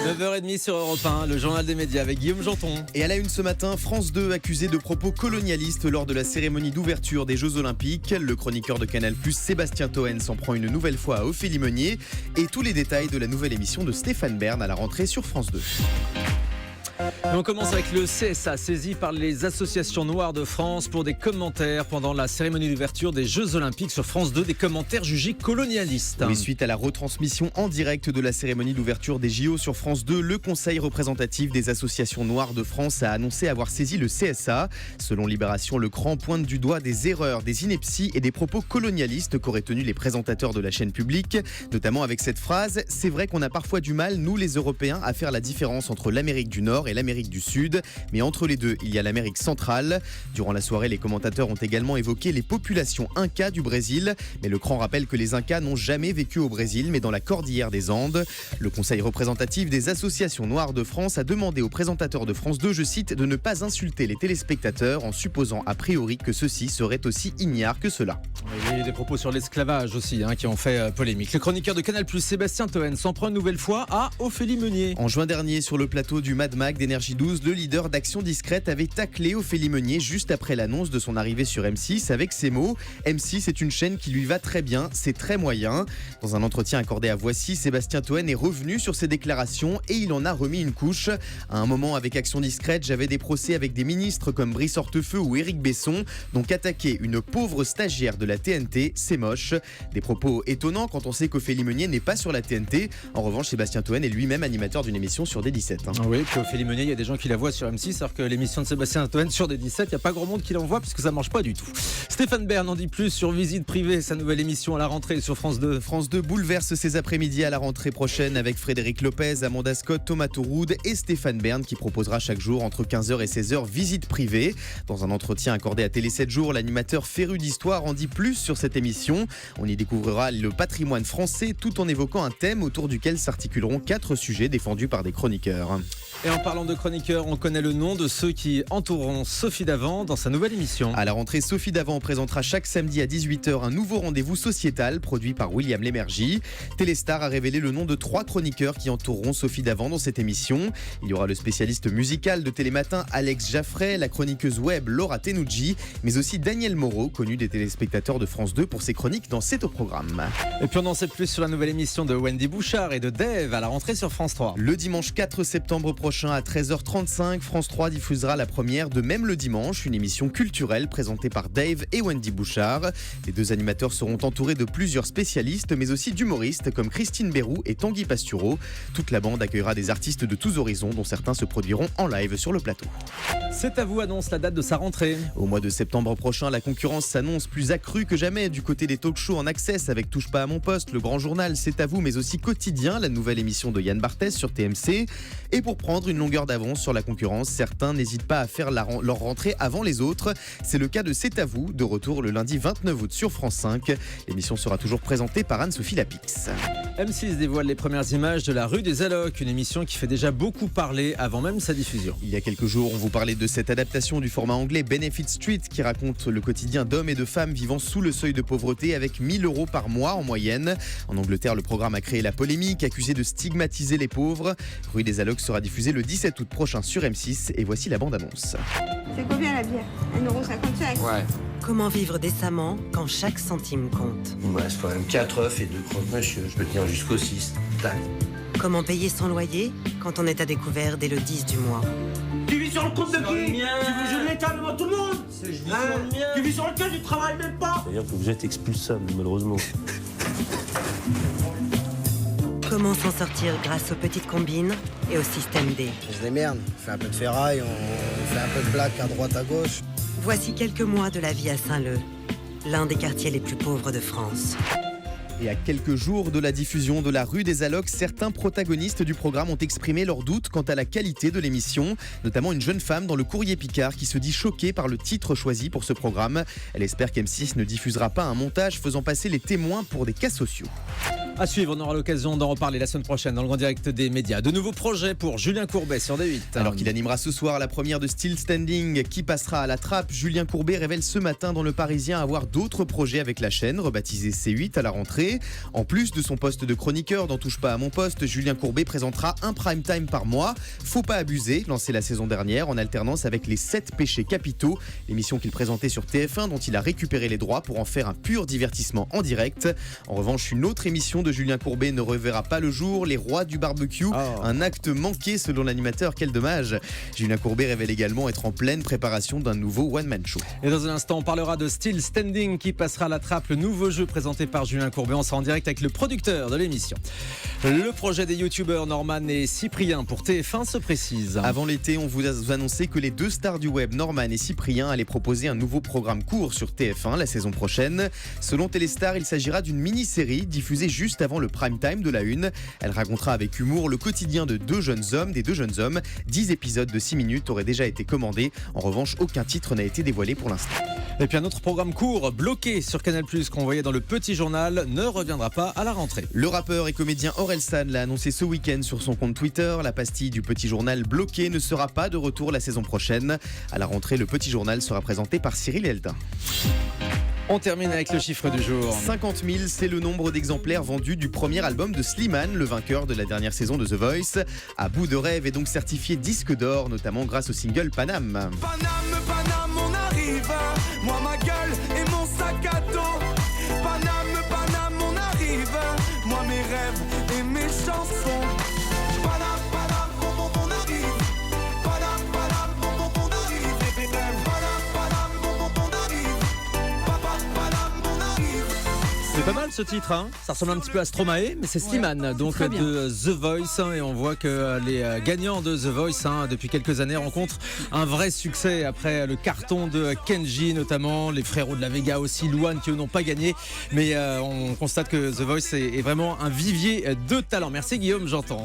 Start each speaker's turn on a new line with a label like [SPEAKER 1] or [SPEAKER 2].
[SPEAKER 1] 9h30 sur Europe 1, le journal des médias avec Guillaume Janton.
[SPEAKER 2] Et à la une ce matin, France 2 accusé de propos colonialistes lors de la cérémonie d'ouverture des Jeux Olympiques. Le chroniqueur de Canal+, Sébastien Toen, s'en prend une nouvelle fois à Ophélie Meunier. Et tous les détails de la nouvelle émission de Stéphane Bern à la rentrée sur France 2.
[SPEAKER 1] Et on commence avec le CSA, saisi par les associations noires de France pour des commentaires pendant la cérémonie d'ouverture des Jeux Olympiques sur France 2, des commentaires jugés colonialistes.
[SPEAKER 2] Oui, suite à la retransmission en direct de la cérémonie d'ouverture des JO sur France 2, le Conseil représentatif des associations noires de France a annoncé avoir saisi le CSA. Selon Libération, le CRAN pointe du doigt des erreurs, des inepties et des propos colonialistes qu'auraient tenus les présentateurs de la chaîne publique, notamment avec cette phrase « C'est vrai qu'on a parfois du mal, nous les Européens, à faire la différence entre l'Amérique du Nord et l'Amérique du Sud, mais entre les deux, il y a l'Amérique centrale. » Durant la soirée, les commentateurs ont également évoqué les populations Incas du Brésil, mais le CRAN rappelle que les Incas n'ont jamais vécu au Brésil, mais dans la cordillère des Andes. Le Conseil représentatif des associations noires de France a demandé aux présentateurs de France 2, je cite, de ne pas insulter les téléspectateurs en supposant a priori que ceux-ci seraient aussi ignares que cela.
[SPEAKER 1] Il y a eu des propos sur l'esclavage aussi qui ont fait polémique. Le chroniqueur de Canal+, Sébastien Toen, s'en prend une nouvelle fois à Ophélie Meunier.
[SPEAKER 2] En juin dernier, sur le plateau du Mad Mag d'Énergie 12, le leader d'Action Discrète avait taclé Ophélie Meunier juste après l'annonce de son arrivée sur M6 avec ces mots « M6 est une chaîne qui lui va très bien, c'est très moyen ». Dans un entretien accordé à Voici, Sébastien Toen est revenu sur ses déclarations et il en a remis une couche. À un moment, avec Action Discrète, j'avais des procès avec des ministres comme Brice Hortefeux ou Éric Besson, donc attaquer une pauvre stagiaire de la TNT, c'est moche. Des propos étonnants quand on sait qu'Ophélie Meunier n'est pas sur la TNT. En revanche, Sébastien Toen est lui-même animateur d'une émission sur D17.
[SPEAKER 1] Oui, puis Ophélie Meunier, il y a des gens qui la voient sur M6, alors que l'émission de Sébastien Toen sur D17, il n'y a pas grand monde qui l'en voit puisque ça ne marche pas du tout. Stéphane Bern en dit plus sur Visite Privée, sa nouvelle émission à la rentrée sur France 2.
[SPEAKER 2] France 2 bouleverse ses après-midi à la rentrée prochaine avec Frédéric Lopez, Amanda Scott, Thomas Touroud et Stéphane Bern qui proposera chaque jour entre 15h et 16h Visite Privée. Dans un entretien accordé à Télé 7 jours, l'animateur féru d'histoire en dit plus sur cette émission. On y découvrira le patrimoine français tout en évoquant un thème autour duquel s'articuleront 4 sujets défendus par des chroniqueurs.
[SPEAKER 1] Et en parlant de chroniqueurs, on connaît le nom de ceux qui entoureront Sophie Davant dans sa nouvelle émission.
[SPEAKER 2] À la rentrée, Sophie Davant présentera chaque samedi à 18h un nouveau rendez-vous sociétal produit par William Lémergie. Téléstar a révélé le nom de 3 chroniqueurs qui entoureront Sophie Davant dans cette émission. Il y aura le spécialiste musical de Télématin Alex Jaffray, la chroniqueuse web Laura Tenucci, mais aussi Daniel Moreau, connu des téléspectateurs de France 2 pour ses chroniques dans C'est au programme.
[SPEAKER 1] Et puis on en sait plus sur la nouvelle émission de Wendy Bouchard et de Dave à la rentrée sur France 3.
[SPEAKER 2] Le dimanche 4 septembre prochain à 13h35, France 3 diffusera la première de Même le dimanche, une émission culturelle présentée par Dave et Wendy Bouchard. Les 2 animateurs seront entourés de plusieurs spécialistes, mais aussi d'humoristes comme Christine Bérou et Tanguy Pastureau. Toute la bande accueillera des artistes de tous horizons, dont certains se produiront en live sur le plateau.
[SPEAKER 1] C'est à vous annonce la date de sa rentrée.
[SPEAKER 2] Au mois de septembre prochain, la concurrence s'annonce plus accrue que jamais du côté des talk-shows en access avec Touche pas à mon poste, Le Grand Journal, C'est à vous, mais aussi Quotidien, la nouvelle émission de Yann Barthès sur TMC. Et pour prendre une longueur d'avance sur la concurrence, certains n'hésitent pas à faire leur rentrée avant les autres. C'est le cas de C'est à vous, de retour le lundi 29 août sur France 5. L'émission sera toujours présentée par Anne-Sophie Lapix.
[SPEAKER 1] M6 dévoile les premières images de La Rue des Allocs, une émission qui fait déjà beaucoup parler avant même sa diffusion.
[SPEAKER 2] Il y a quelques jours, on vous parlait de cette adaptation du format anglais Benefit Street qui raconte le quotidien d'hommes et de femmes vivant sous le seuil de pauvreté avec 1 000 € par mois en moyenne. En Angleterre, le programme a créé la polémique, accusé de stigmatiser les pauvres. Rue des Allocs sera diffusée le 17 août prochain sur M6 et voici la bande-annonce.
[SPEAKER 3] C'est combien la bière 1,55 €.
[SPEAKER 4] Ouais.
[SPEAKER 5] Comment vivre décemment quand chaque centime compte?
[SPEAKER 4] Il me reste quand même 4 œufs et 2 croque-monsieur. Je peux tenir jusqu'au 6. Tac.
[SPEAKER 5] Comment payer son loyer quand on est à découvert dès le 10 du mois?
[SPEAKER 6] Tu vis sur le compte de qui? Tu veux jouer l'État devant tout le monde? Tu vis sur le cas, tu travailles même pas?
[SPEAKER 7] C'est-à-dire que vous êtes expulsable, malheureusement.
[SPEAKER 5] Comment s'en sortir grâce aux petites combines et au système D?
[SPEAKER 8] On se démerde, on fait un peu de ferraille, on fait un peu de blague à droite à gauche.
[SPEAKER 5] Voici quelques mois de la vie à Saint-Leu, l'un des quartiers les plus pauvres de France.
[SPEAKER 2] Et à quelques jours de la diffusion de La Rue des Allocs, certains protagonistes du programme ont exprimé leurs doutes quant à la qualité de l'émission, notamment une jeune femme dans le Courrier Picard qui se dit choquée par le titre choisi pour ce programme. Elle espère qu'M6 ne diffusera pas un montage faisant passer les témoins pour des cas sociaux.
[SPEAKER 1] À suivre, on aura l'occasion d'en reparler la semaine prochaine dans le grand direct des médias. De nouveaux projets pour Julien Courbet sur D8.
[SPEAKER 2] Alors qu'il animera ce soir la première de Still Standing qui passera à la trappe, Julien Courbet révèle ce matin dans Le Parisien avoir d'autres projets avec la chaîne, rebaptisée C8 à la rentrée. En plus de son poste de chroniqueur dans Touche pas à mon poste, Julien Courbet présentera un prime time par mois. Faut pas abuser, lancé la saison dernière en alternance avec les 7 péchés capitaux, l'émission qu'il présentait sur TF1 dont il a récupéré les droits pour en faire un pur divertissement en direct. En revanche, une autre émission de Julien Courbet ne reverra pas le jour, Les Rois du Barbecue, un acte manqué selon l'animateur, quel dommage. Julien Courbet révèle également être en pleine préparation d'un nouveau one-man show.
[SPEAKER 1] Et dans un instant, on parlera de Still Standing qui passera à la trappe, le nouveau jeu présenté par Julien Courbet. On sera en direct avec le producteur de l'émission. Le projet des youtubeurs Norman et Cyprien pour TF1 se précise.
[SPEAKER 2] Avant l'été, on vous a annoncé que les deux stars du web, Norman et Cyprien, allaient proposer un nouveau programme court sur TF1 la saison prochaine. Selon Téléstar, il s'agira d'une mini-série diffusée juste avant le prime time de la une. Elle racontera avec humour le quotidien de deux jeunes hommes. 10 épisodes de 6 minutes auraient déjà été commandés. En revanche, aucun titre n'a été dévoilé pour l'instant.
[SPEAKER 1] Et puis un autre programme court, bloqué sur Canal+, qu'on voyait dans le Petit Journal, ne reviendra pas à la rentrée.
[SPEAKER 2] Le rappeur et comédien Orelsan l'a annoncé ce week-end sur son compte Twitter. La pastille du Petit Journal bloqué ne sera pas de retour la saison prochaine. À la rentrée, le Petit Journal sera présenté par Cyril Eldin.
[SPEAKER 1] On termine avec le chiffre du jour.
[SPEAKER 2] 50 000, c'est le nombre d'exemplaires vendus du premier album de Slimane, le vainqueur de la dernière saison de The Voice. À bout de rêve est donc certifié disque d'or, notamment grâce au single Paname.
[SPEAKER 9] Paname, on arrive. Moi, ma gueule et mon sac à dos. Paname, on arrive. Moi, mes rêves et mes chansons. Paname, on arrive. Paname, on arrive. Paname, on arrive.
[SPEAKER 1] C'est pas mal ce titre, hein. Ça ressemble un petit peu à Stromae, mais c'est Slimane, donc de The Voice, et on voit que les gagnants de The Voice depuis quelques années rencontrent un vrai succès après le carton de Kenji notamment, les frérots de la Vega aussi, Louane qui eux n'ont pas gagné, mais on constate que The Voice est vraiment un vivier de talent. Merci Guillaume, j'entends.